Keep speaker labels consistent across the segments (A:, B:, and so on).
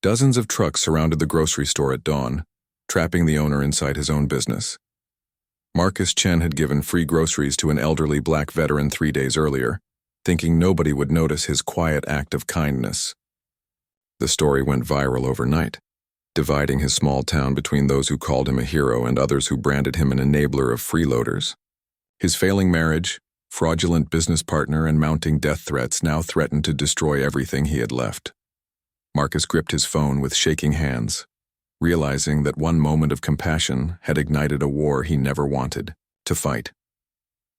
A: Dozens of trucks surrounded the grocery store at dawn, trapping the owner inside his own business. Marcus Chen had given free groceries to an elderly black veteran 3 days earlier, thinking nobody would notice his quiet act of kindness. The story went viral overnight, dividing his small town between those who called him a hero and others who branded him an enabler of freeloaders. His failing marriage, fraudulent business partner, and mounting death threats now threatened to destroy everything he had left. Marcus gripped his phone with shaking hands, realizing that one moment of compassion had ignited a war he never wanted to fight.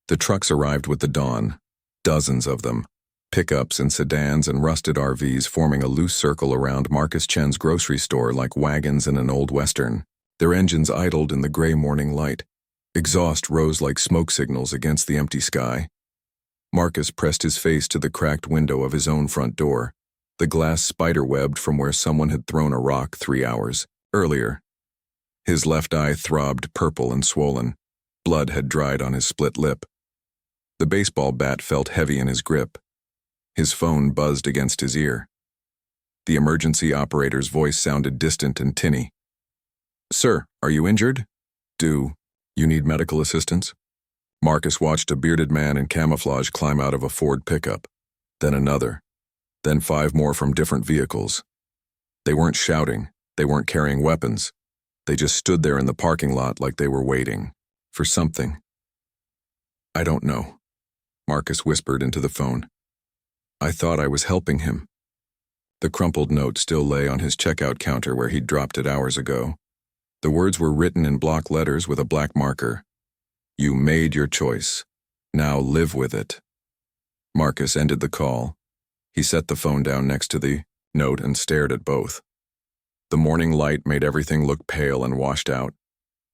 A: The trucks arrived with the dawn, dozens of them, pickups and sedans and rusted RVs forming a loose circle around Marcus Chen's grocery store like wagons in an old western. Their engines idled in the gray morning light. Exhaust rose like smoke signals against the empty sky. Marcus pressed his face to the cracked window of his own front door, the glass spider-webbed from where someone had thrown a rock 3 hours earlier. His left eye throbbed purple and swollen. Blood had dried on his split lip. The baseball bat felt heavy in his grip. His phone buzzed against his ear. The emergency operator's voice sounded distant and tinny. "Sir, are you injured? Do you need medical assistance?" Marcus watched a bearded man in camouflage climb out of a Ford pickup, then another, then 5 more from different vehicles. They weren't shouting, they weren't carrying weapons. They just stood there in the parking lot like they were waiting for something. "I don't know," Marcus whispered into the phone. "I thought I was helping him." The crumpled note still lay on his checkout counter where he'd dropped it hours ago. The words were written in block letters with a black marker. "You made your choice. Now live with it." Marcus ended the call. He set the phone down next to the note and stared at both. The morning light made everything look pale and washed out.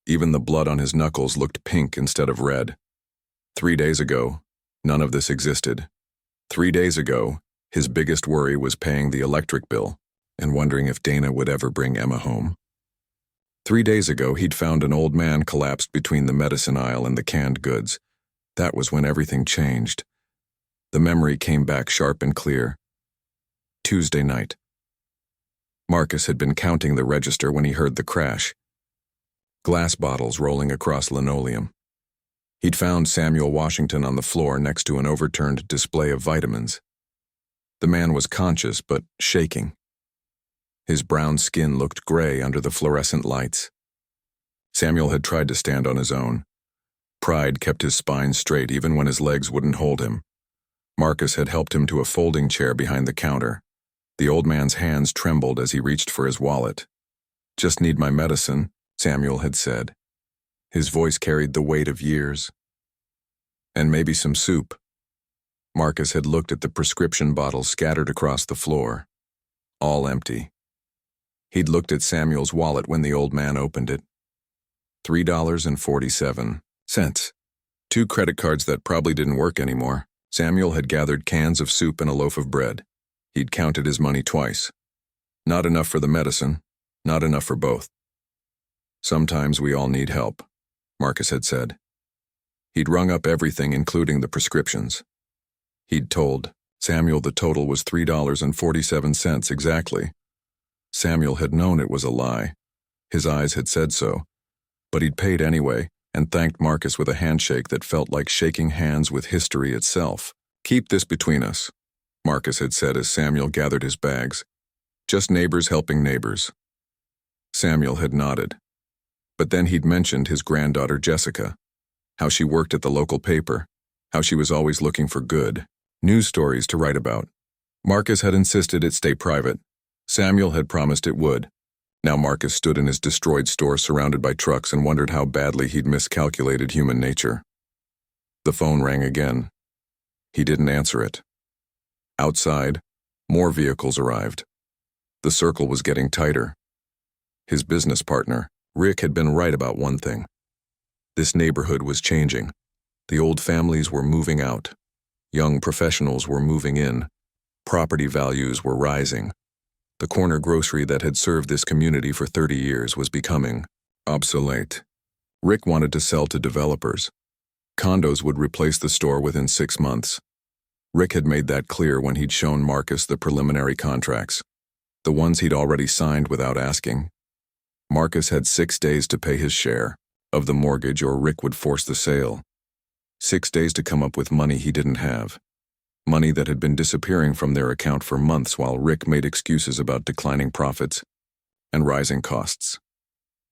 A: Even the blood on his knuckles looked pink instead of red. 3 days ago, none of this existed. 3 days ago, his biggest worry was paying the electric bill and wondering if Dana would ever bring Emma home. 3 days ago, he'd found an old man collapsed between the medicine aisle and the canned goods. That was when everything changed. The memory came back sharp and clear. Tuesday night. Marcus had been counting the register when he heard the crash. Glass bottles rolling across linoleum. He'd found Samuel Washington on the floor next to an overturned display of vitamins. The man was conscious but shaking. His brown skin looked gray under the fluorescent lights. Samuel had tried to stand on his own. Pride kept his spine straight even when his legs wouldn't hold him. Marcus had helped him to a folding chair behind the counter. The old man's hands trembled as he reached for his wallet. "Just need my medicine," Samuel had said. His voice carried the weight of years. "And maybe some soup." Marcus had looked at the prescription bottles scattered across the floor. All empty. He'd looked at Samuel's wallet when the old man opened it. $3.47. 2 credit cards that probably didn't work anymore. Samuel had gathered cans of soup and a loaf of bread. He'd counted his money twice. Not enough for the medicine, not enough for both. "Sometimes we all need help," Marcus had said. He'd rung up everything, including the prescriptions. He'd told Samuel the total was $3.47 exactly. Samuel had known it was a lie. His eyes had said so. But he'd paid anyway and thanked Marcus with a handshake that felt like shaking hands with history itself. "Keep this between us," Marcus had said as Samuel gathered his bags. "Just neighbors helping neighbors." Samuel had nodded. But then he'd mentioned his granddaughter Jessica, how she worked at the local paper, how she was always looking for good news stories to write about. Marcus had insisted it stay private. Samuel had promised it would. Now Marcus stood in his destroyed store surrounded by trucks and wondered how badly he'd miscalculated human nature. The phone rang again. He didn't answer it. Outside, more vehicles arrived. The circle was getting tighter. His business partner, Rick, had been right about one thing. This neighborhood was changing. The old families were moving out. Young professionals were moving in. Property values were rising. The corner grocery that had served this community for 30 years was becoming obsolete. Rick wanted to sell to developers. Condos would replace the store within 6 months. Rick had made that clear when he'd shown Marcus the preliminary contracts. the ones he'd already signed without asking. Marcus had 6 days to pay his share of the mortgage or Rick would force the sale. 6 days to come up with money he didn't have. Money that had been disappearing from their account for months while Rick made excuses about declining profits and rising costs.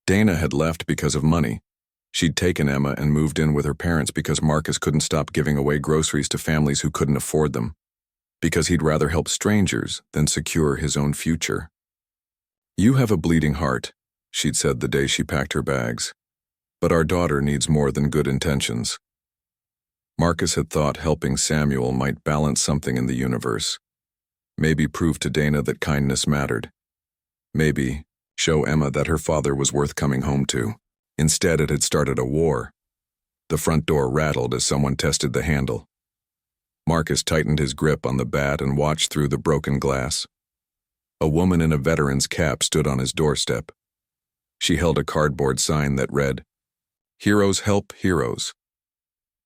A: Dana had left because of money. She'd taken Emma and moved in with her parents because Marcus couldn't stop giving away groceries to families who couldn't afford them, because he'd rather help strangers than secure his own future. "You have a bleeding heart," she'd said the day she packed her bags, "but our daughter needs more than good intentions." Marcus had thought helping Samuel might balance something in the universe. Maybe prove to Dana that kindness mattered. Maybe show Emma that her father was worth coming home to. Instead, it had started a war. The front door rattled as someone tested the handle. Marcus tightened his grip on the bat and watched through the broken glass. A woman in a veteran's cap stood on his doorstep. She held a cardboard sign that read, "Heroes help heroes."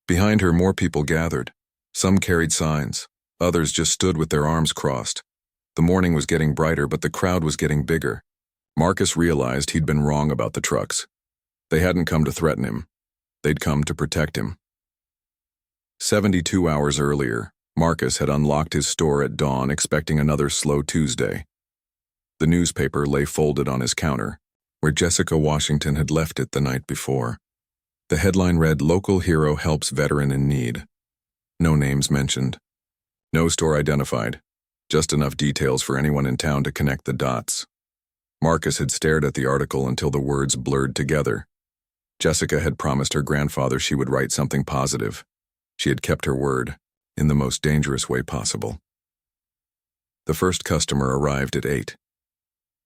A: Behind her, more people gathered. Some carried signs. Others just stood with their arms crossed. The morning was getting brighter, but the crowd was getting bigger. Marcus realized he'd been wrong about the trucks. They hadn't come to threaten him. They'd come to protect him. 72 hours earlier, Marcus had unlocked his store at dawn, expecting another slow Tuesday. The newspaper lay folded on his counter, where Jessica Washington had left it the night before. The headline read, "Local hero helps veteran in need." No names mentioned. No store identified. Just enough details for anyone in town to connect the dots. Marcus had stared at the article until the words blurred together. Jessica had promised her grandfather she would write something positive. She had kept her word, in the most dangerous way possible. The first customer arrived at 8.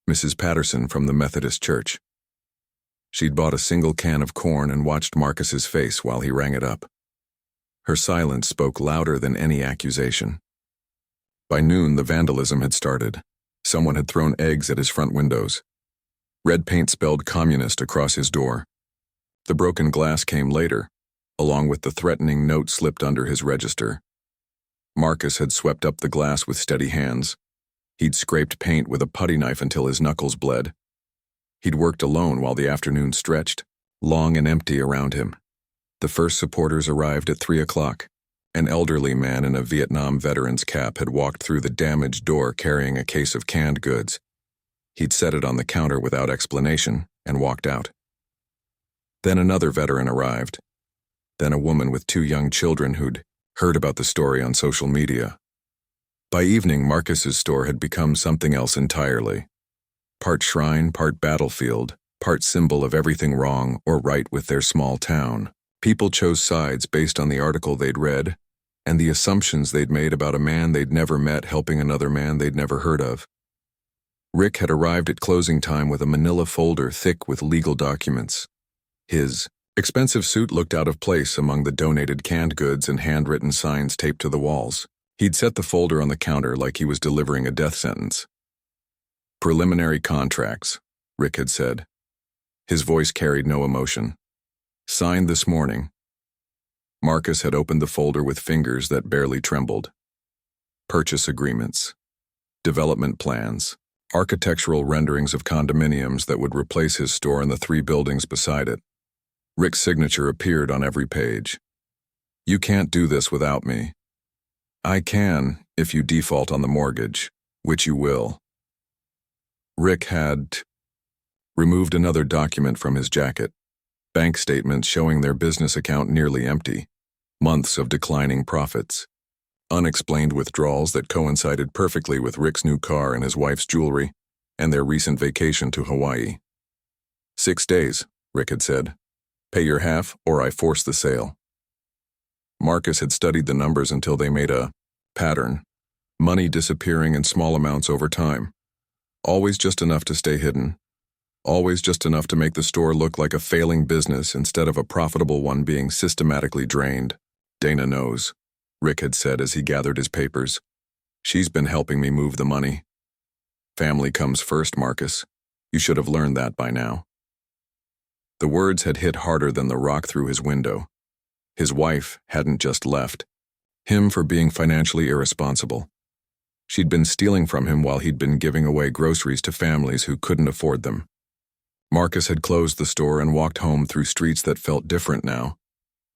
A: Mrs. Patterson from the Methodist Church. She'd bought a single can of corn and watched Marcus's face while he rang it up. Her silence spoke louder than any accusation. By noon, the vandalism had started. Someone had thrown eggs at his front windows. Red paint spelled communist across his door. The broken glass came later, along with the threatening note slipped under his register. Marcus had swept up the glass with steady hands. He'd scraped paint with a putty knife until his knuckles bled. He'd worked alone while the afternoon stretched, long and empty around him. The first supporters arrived at 3 o'clock. An elderly man in a Vietnam veteran's cap had walked through the damaged door carrying a case of canned goods. He'd set it on the counter without explanation and walked out. Then another veteran arrived. Then a woman with 2 young children who'd heard about the story on social media. By evening, Marcus's store had become something else entirely. Part shrine, part battlefield, part symbol of everything wrong or right with their small town. People chose sides based on the article they'd read and the assumptions they'd made about a man they'd never met helping another man they'd never heard of. Rick had arrived at closing time with a manila folder thick with legal documents. His expensive suit looked out of place among the donated canned goods and handwritten signs taped to the walls. He'd set the folder on the counter like he was delivering a death sentence. "Preliminary contracts," Rick had said. His voice carried no emotion. "Signed this morning." Marcus had opened the folder with fingers that barely trembled. Purchase agreements. Development plans. Architectural renderings of condominiums that would replace his store and the 3 buildings beside it. Rick's signature appeared on every page. "You can't do this without me." "I can, if you default on the mortgage, which you will." Rick had removed another document from his jacket. Bank statements showing their business account nearly empty. Months of declining profits. Unexplained withdrawals that coincided perfectly with Rick's new car and his wife's jewelry, and their recent vacation to Hawaii. 6 days, Rick had said. "Pay your half, or I force the sale." Marcus had studied the numbers until they made a pattern. Money disappearing in small amounts over time. Always just enough to stay hidden. Always just enough to make the store look like a failing business instead of a profitable one being systematically drained. "Dana knows," Rick had said as he gathered his papers. "She's been helping me move the money." "Family comes first, Marcus. You should have learned that by now." The words had hit harder than the rock through his window. His wife hadn't just left him for being financially irresponsible. She'd been stealing from him while he'd been giving away groceries to families who couldn't afford them. Marcus had closed the store and walked home through streets that felt different now.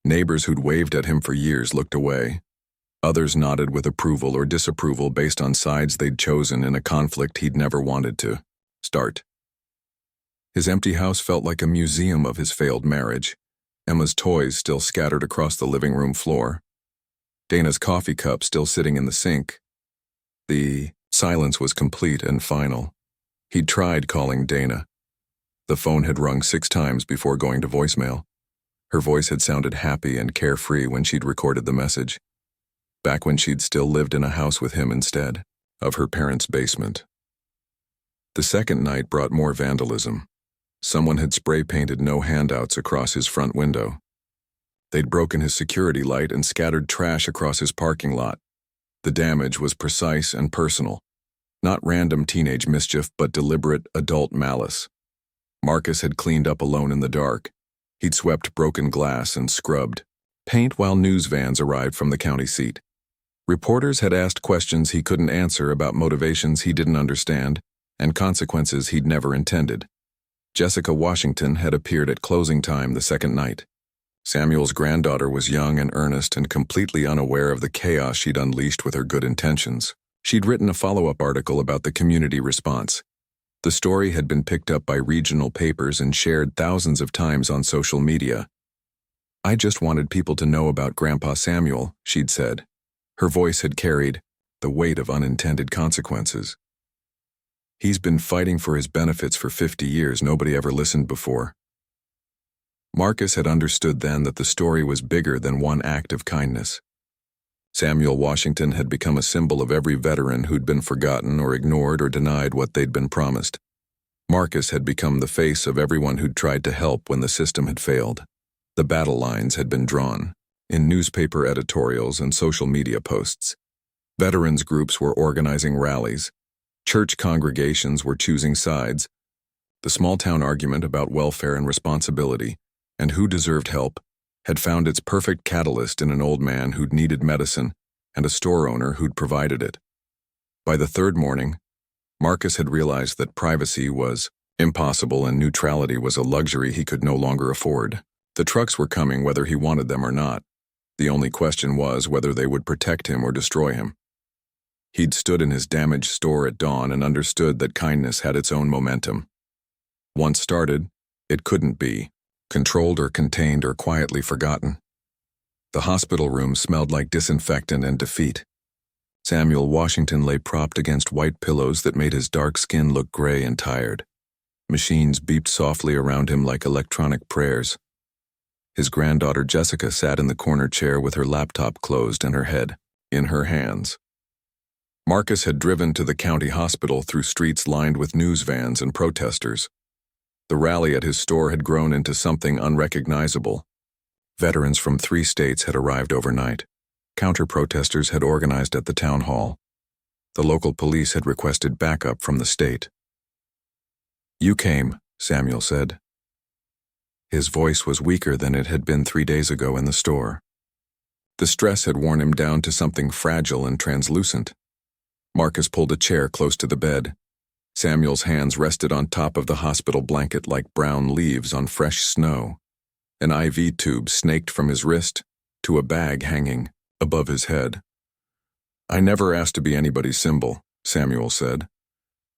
A: Neighbors who'd waved at him for years looked away. Others nodded with approval or disapproval based on sides they'd chosen in a conflict he'd never wanted to start. His empty house felt like a museum of his failed marriage. Emma's toys still scattered across the living room floor. Dana's coffee cup still sitting in the sink. The silence was complete and final. He'd tried calling Dana. The phone had rung 6 times before going to voicemail. Her voice had sounded happy and carefree when she'd recorded the message, back when she'd still lived in a house with him instead of her parents' basement. The second night brought more vandalism. Someone had spray-painted "no handouts" across his front window. They'd broken his security light and scattered trash across his parking lot. The damage was precise and personal. Not random teenage mischief, but deliberate adult malice. Marcus had cleaned up alone in the dark. He'd swept broken glass and scrubbed paint while news vans arrived from the county seat. Reporters had asked questions he couldn't answer about motivations he didn't understand and consequences he'd never intended. Jessica Washington had appeared at closing time the second night. Samuel's granddaughter was young and earnest and completely unaware of the chaos she'd unleashed with her good intentions. She'd written a follow-up article about the community response. The story had been picked up by regional papers and shared thousands of times on social media. "I just wanted people to know about Grandpa Samuel," she'd said. Her voice had carried the weight of unintended consequences. "He's been fighting for his benefits for 50 years. Nobody ever listened before." Marcus had understood then that the story was bigger than one act of kindness. Samuel Washington had become a symbol of every veteran who'd been forgotten or ignored or denied what they'd been promised. Marcus had become the face of everyone who'd tried to help when the system had failed. The battle lines had been drawn in newspaper editorials and social media posts. Veterans groups were organizing rallies. Church congregations were choosing sides. The small-town argument about welfare and responsibility and who deserved help had found its perfect catalyst in an old man who'd needed medicine and a store owner who'd provided it. By the third morning, Marcus had realized that privacy was impossible and neutrality was a luxury he could no longer afford. The trucks were coming whether he wanted them or not. The only question was whether they would protect him or destroy him. He'd stood in his damaged store at dawn and understood that kindness had its own momentum. Once started, it couldn't be controlled or contained or quietly forgotten. The hospital room smelled like disinfectant and defeat. Samuel Washington lay propped against white pillows that made his dark skin look gray and tired. Machines beeped softly around him like electronic prayers. His granddaughter Jessica sat in the corner chair with her laptop closed and her head in her hands. Marcus had driven to the county hospital through streets lined with news vans and protesters. The rally at his store had grown into something unrecognizable. Veterans from 3 states had arrived overnight. Counter-protesters had organized at the town hall. The local police had requested backup from the state. "You came," Samuel said. His voice was weaker than it had been 3 days ago in the store. The stress had worn him down to something fragile and translucent. Marcus pulled a chair close to the bed. Samuel's hands rested on top of the hospital blanket like brown leaves on fresh snow. An IV tube snaked from his wrist to a bag hanging above his head. "I never asked to be anybody's symbol," Samuel said.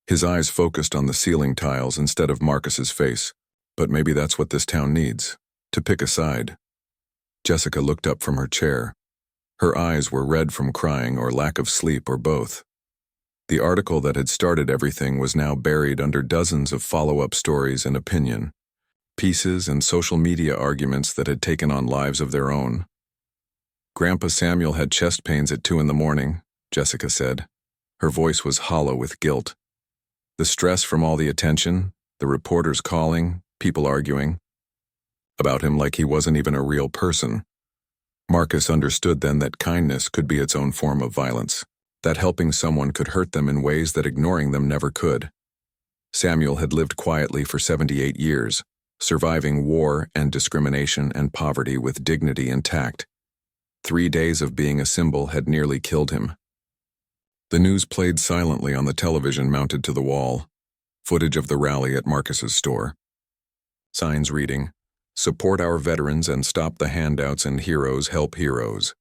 A: His eyes focused on the ceiling tiles instead of Marcus's face. "But maybe that's what this town needs, to pick a side." Jessica looked up from her chair. Her eyes were red from crying or lack of sleep or both. The article that had started everything was now buried under dozens of follow-up stories and opinion pieces and social media arguments that had taken on lives of their own. "Grandpa Samuel had chest pains at 2 a.m, Jessica said. Her voice was hollow with guilt. The stress from all the attention, the reporters calling, people arguing about him like he wasn't even a real person. Marcus understood then that kindness could be its own form of violence, that helping someone could hurt them in ways that ignoring them never could. Samuel had lived quietly for 78 years, surviving war and discrimination and poverty with dignity intact. 3 days of being a symbol had nearly killed him. The news played silently on the television mounted to the wall, footage of the rally at Marcus's store. Signs reading, "Support our veterans and stop the handouts and heroes help heroes."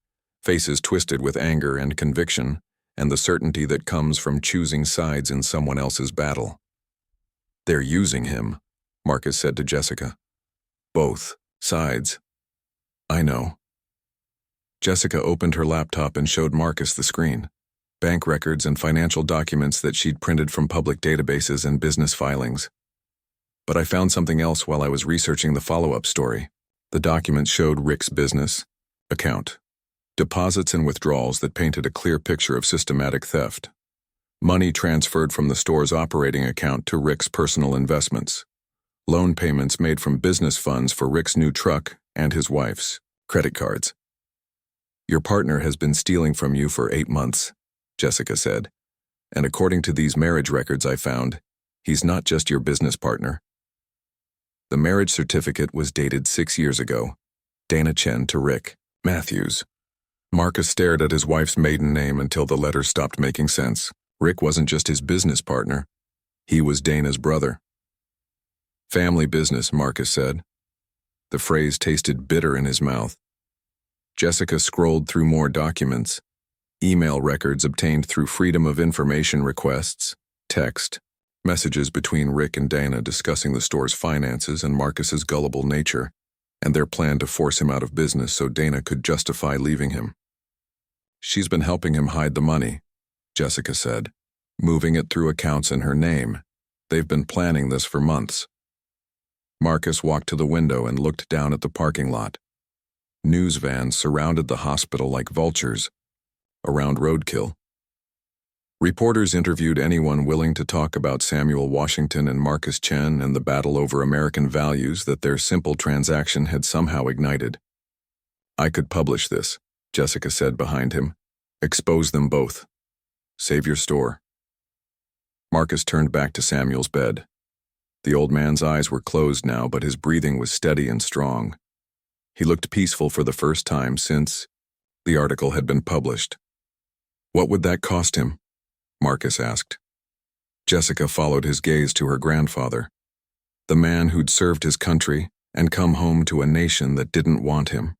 A: Faces twisted with anger and conviction, and the certainty that comes from choosing sides in someone else's battle. "They're using him," Marcus said to Jessica. "Both sides." "I know." Jessica opened her laptop and showed Marcus the screen. Bank records and financial documents that she'd printed from public databases and business filings. "But I found something else while I was researching the follow-up story." The documents showed Rick's business account. Deposits and withdrawals that painted a clear picture of systematic theft. Money transferred from the store's operating account to Rick's personal investments. Loan payments made from business funds for Rick's new truck and his wife's credit cards. "Your partner has been stealing from you for 8 months, Jessica said. "And according to these marriage records I found, he's not just your business partner." The marriage certificate was dated 6 years ago. Dana Chen to Rick Matthews. Marcus stared at his wife's maiden name until the letters stopped making sense. Rick wasn't just his business partner. He was Dana's brother. "Family business," Marcus said. The phrase tasted bitter in his mouth. Jessica scrolled through more documents. Email records obtained through Freedom of Information requests, text, messages between Rick and Dana discussing the store's finances and Marcus's gullible nature, and their plan to force him out of business so Dana could justify leaving him. "She's been helping him hide the money," Jessica said, "moving it through accounts in her name. They've been planning this for months." Marcus walked to the window and looked down at the parking lot. News vans surrounded the hospital like vultures around roadkill. Reporters interviewed anyone willing to talk about Samuel Washington and Marcus Chen and the battle over American values that their simple transaction had somehow ignited. "I could publish this," Jessica said behind him. "Expose them both. Save your store." Marcus turned back to Samuel's bed. The old man's eyes were closed now, but his breathing was steady and strong. He looked peaceful for the first time since the article had been published. "What would that cost him?" Marcus asked. Jessica followed his gaze to her grandfather, the man who'd served his country and come home to a nation that didn't want him,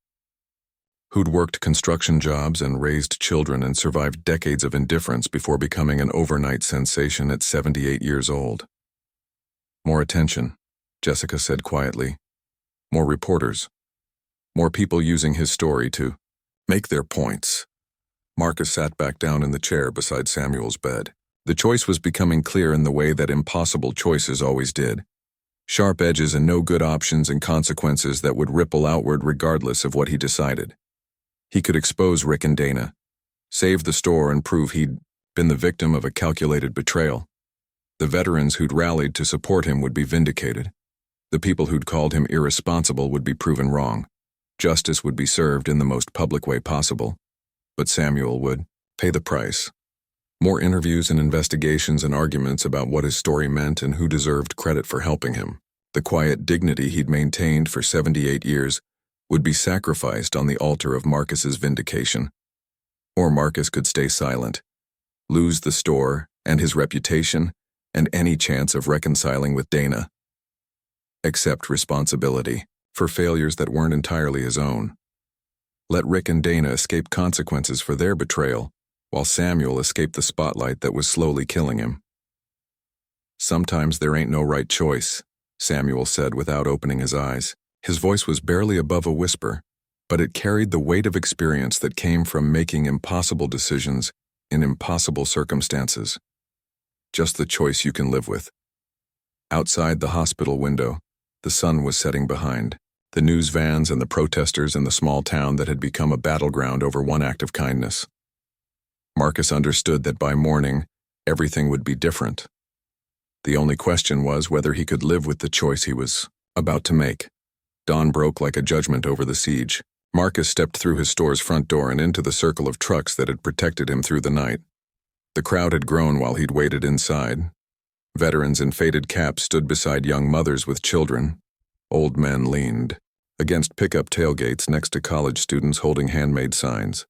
A: who'd worked construction jobs and raised children and survived decades of indifference before becoming an overnight sensation at 78 years old. "More attention," Jessica said quietly. "More reporters. More people using his story to make their points." Marcus sat back down in the chair beside Samuel's bed. The choice was becoming clear in the way that impossible choices always did. Sharp edges and no good options and consequences that would ripple outward regardless of what he decided. He could expose Rick and Dana, save the store and prove he'd been the victim of a calculated betrayal. The veterans who'd rallied to support him would be vindicated. The people who'd called him irresponsible would be proven wrong. Justice would be served in the most public way possible. But Samuel would pay the price. More interviews and investigations and arguments about what his story meant and who deserved credit for helping him. The quiet dignity he'd maintained for 78 years would be sacrificed on the altar of Marcus's vindication. Or Marcus could stay silent, lose the store and his reputation and any chance of reconciling with Dana. Accept responsibility for failures that weren't entirely his own. Let Rick and Dana escape consequences for their betrayal, while Samuel escaped the spotlight that was slowly killing him. "Sometimes there ain't no right choice," Samuel said without opening his eyes. His voice was barely above a whisper, but it carried the weight of experience that came from making impossible decisions in impossible circumstances. Just the choice you can live with. Outside the hospital window, the sun was setting behind the news vans and the protesters in the small town that had become a battleground over one act of kindness. Marcus understood that by morning, everything would be different. The only question was whether he could live with the choice he was about to make. Dawn broke like a judgment over the siege. Marcus stepped through his store's front door and into the circle of trucks that had protected him through the night. The crowd had grown while he'd waited inside. Veterans in faded caps stood beside young mothers with children. Old men leaned against pickup tailgates next to college students holding handmade signs.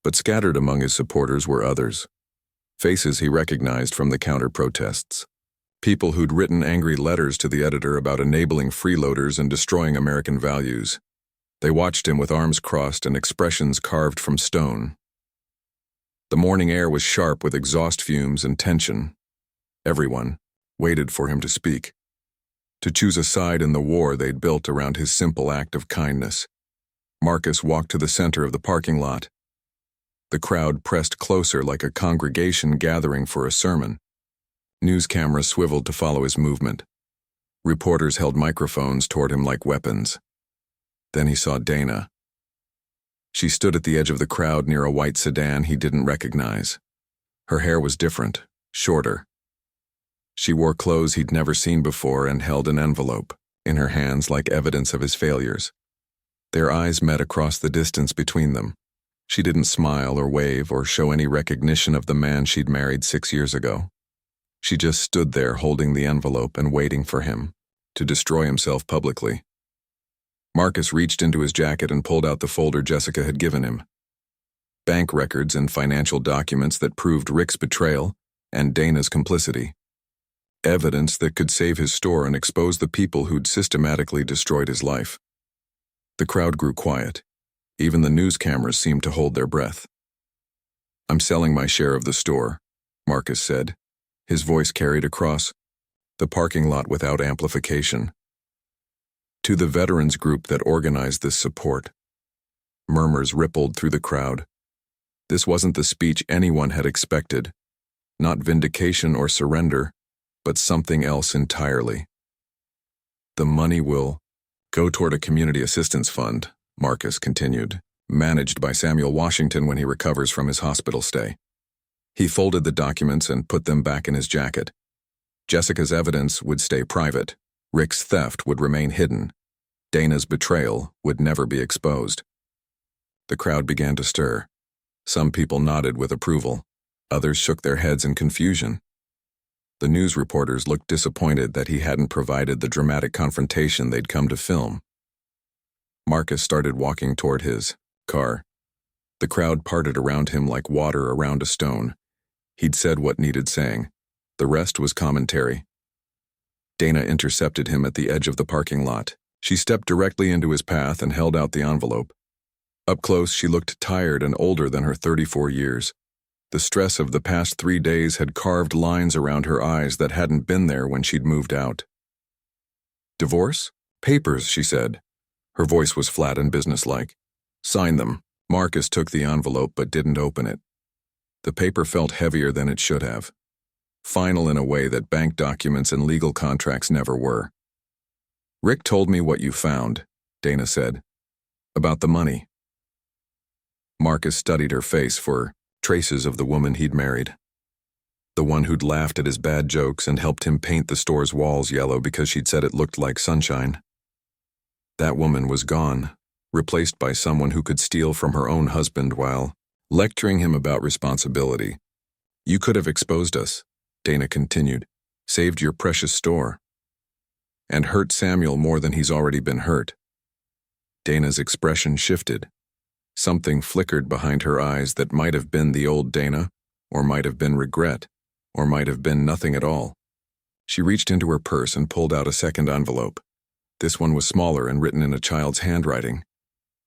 A: But scattered among his supporters were others. Faces he recognized from the counter-protests. People who'd written angry letters to the editor about enabling freeloaders and destroying American values. They watched him with arms crossed and expressions carved from stone. The morning air was sharp with exhaust fumes and tension. Everyone waited for him to speak, to choose a side in the war they'd built around his simple act of kindness. Marcus walked to the center of the parking lot. The crowd pressed closer like a congregation gathering for a sermon. News cameras swiveled to follow his movement. Reporters held microphones toward him like weapons. Then he saw Dana. She stood at the edge of the crowd near a white sedan he didn't recognize. Her hair was different, shorter. She wore clothes he'd never seen before and held an envelope in her hands like evidence of his failures. Their eyes met across the distance between them. She didn't smile or wave or show any recognition of the man she'd married 6 years ago. She just stood there holding the envelope and waiting for him to destroy himself publicly. Marcus reached into his jacket and pulled out the folder Jessica had given him. Bank records and financial documents that proved Rick's betrayal and Dana's complicity. Evidence that could save his store and expose the people who'd systematically destroyed his life. The crowd grew quiet. Even the news cameras seemed to hold their breath. "I'm selling my share of the store," Marcus said. His voice carried across the parking lot without amplification. To the veterans group that organized this support. Murmurs rippled through the crowd. This wasn't the speech anyone had expected. Not vindication or surrender, but something else entirely. "The money will go toward a community assistance fund," Marcus continued, "managed by Samuel Washington when he recovers from his hospital stay." He folded the documents and put them back in his jacket. Jessica's evidence would stay private. Rick's theft would remain hidden. Dana's betrayal would never be exposed. The crowd began to stir. Some people nodded with approval. Others shook their heads in confusion. The news reporters looked disappointed that he hadn't provided the dramatic confrontation they'd come to film. Marcus started walking toward his car. The crowd parted around him like water around a stone. He'd said what needed saying. The rest was commentary. Dana intercepted him at the edge of the parking lot. She stepped directly into his path and held out the envelope. Up close, she looked tired and older than her 34 years. The stress of the past 3 days had carved lines around her eyes that hadn't been there when she'd moved out. "Divorce? Papers," she said. Her voice was flat and businesslike. "Sign them." Marcus took the envelope but didn't open it. The paper felt heavier than it should have. Final in a way that bank documents and legal contracts never were. "Rick told me what you found," Dana said. "About the money." Marcus studied her face for traces of the woman he'd married. The one who'd laughed at his bad jokes and helped him paint the store's walls yellow because she'd said it looked like sunshine. That woman was gone, replaced by someone who could steal from her own husband while lecturing him about responsibility. "You could have exposed us," Dana continued, "saved your precious store, and hurt Samuel more than he's already been hurt." Dana's expression shifted. Something flickered behind her eyes that might have been the old Dana, or might have been regret, or might have been nothing at all. She reached into her purse and pulled out a second envelope. This one was smaller and written in a child's handwriting.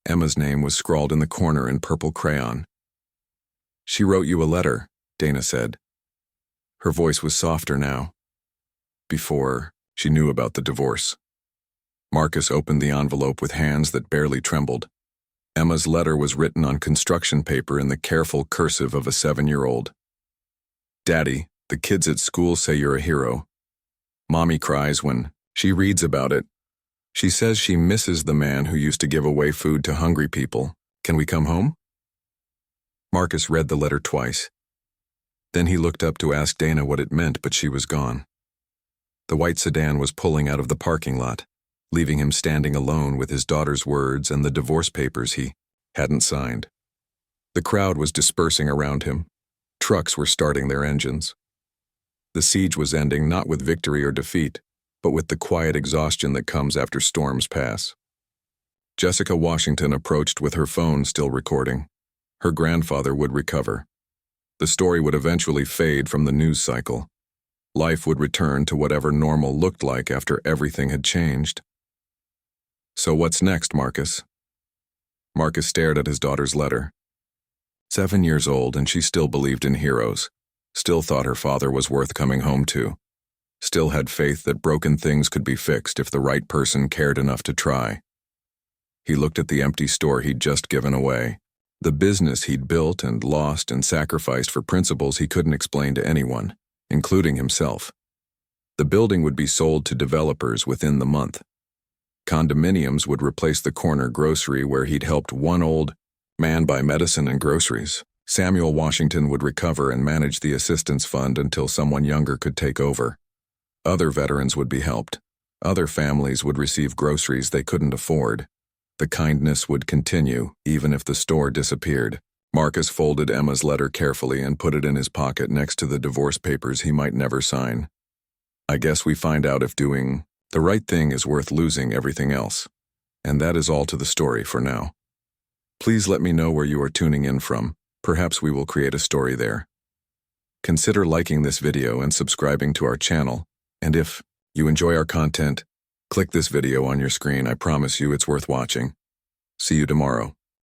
A: Emma's name was scrawled in the corner in purple crayon. "She wrote you a letter," Dana said. Her voice was softer now. Before she knew about the divorce. Marcus opened the envelope with hands that barely trembled. Emma's letter was written on construction paper in the careful cursive of a 7-year-old. "Daddy, the kids at school say you're a hero. Mommy cries when she reads about it. She says she misses the man who used to give away food to hungry people. Can we come home?" Marcus read the letter twice. Then he looked up to ask Dana what it meant, but she was gone. The white sedan was pulling out of the parking lot, leaving him standing alone with his daughter's words and the divorce papers he hadn't signed. The crowd was dispersing around him. Trucks were starting their engines. The siege was ending not with victory or defeat, but with the quiet exhaustion that comes after storms pass. Jessica Washington approached with her phone still recording. Her grandfather would recover. The story would eventually fade from the news cycle. Life would return to whatever normal looked like after everything had changed. So what's next, Marcus? Marcus stared at his daughter's letter. 7 years old, and she still believed in heroes, still thought her father was worth coming home to, still had faith that broken things could be fixed if the right person cared enough to try. He looked at the empty store he'd just given away, the business he'd built and lost and sacrificed for principles he couldn't explain to anyone, including himself. The building would be sold to developers within the month. Condominiums would replace the corner grocery where he'd helped one old man buy medicine and groceries. Samuel Washington would recover and manage the assistance fund until someone younger could take over. Other veterans would be helped. Other families would receive groceries they couldn't afford. The kindness would continue, even if the store disappeared. Marcus folded Emma's letter carefully and put it in his pocket next to the divorce papers he might never sign. I guess we find out if doing the right thing is worth losing everything else. And that is all to the story for now. Please let me know where you are tuning in from. Perhaps we will create a story there. Consider liking this video and subscribing to our channel. And if you enjoy our content, click this video on your screen. I promise you it's worth watching. See you tomorrow.